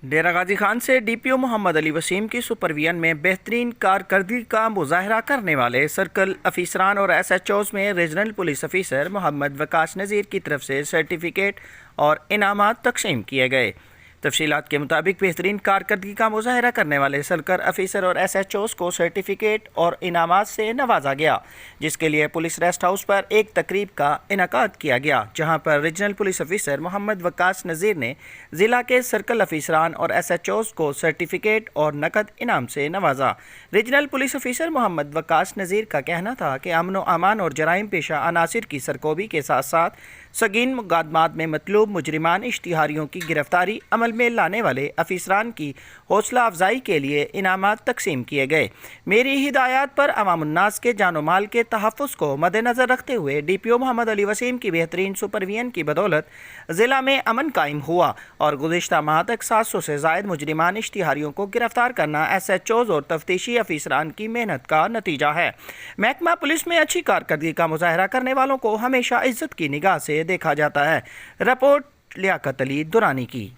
ڈیرہ غازی خان سے D P او محمد علی وسیم کی supervision میں بہترین کارکردگی کا مظاہرہ کرنے والے سرکل افیسران اور ایس ایچ اوز میں ریجنل پولیس افیسر محمد وکاس نذیر کی طرف سے سرٹیفکیٹ اور انعامات تقسیم کیے گئے۔ تفصیلات کے مطابق بہترین کارکردگی کا مظاہرہ کرنے والے سرکل افیسر اور ایس ایچ اوز کو سرٹیفکیٹ اور انعامات سے نوازا گیا، جس کے لیے پولیس ریسٹ ہاؤس پر ایک تقریب کا انعقاد کیا گیا، جہاں پر ریجنل پولیس افیسر محمد وکاس نذیر نے ضلع کے سرکل افیسران اور ایس ایچ اوز کو سرٹیفکیٹ اور نقد انعام سے نوازا۔ ریجنل پولیس افیسر محمد وکاس نذیر کا کہنا تھا کہ امن و امان اور جرائم پیشہ عناصر کی سرکوبی کے ساتھ ساتھ سنگین مقدمات میں مطلوب مجرمان اشتہاریوں کی گرفتاری عمل میں لانے والے افیسران کی حوصلہ افزائی کے لیے انعامات تقسیم کیے گئے۔ میری ہدایات پر عوام الناس کے جان و مال کے تحفظ کو مد نظر رکھتے ہوئے ڈی پی او محمد علی وسیم کی بہترین سپرویژن کی بدولت ضلع میں امن قائم ہوا اور گزشتہ ماہ تک 700 سے زائد مجرمان اشتہاریوں کو گرفتار کرنا ایس ایچ اوز اور تفتیشی افیسران کی محنت کا نتیجہ ہے۔ محکمہ پولیس میں اچھی کارکردگی کا مظاہرہ کرنے والوں کو ہمیشہ عزت کی نگاہ سے دیکھا جاتا ہے۔ رپورٹ لیاقت علی درانی کی۔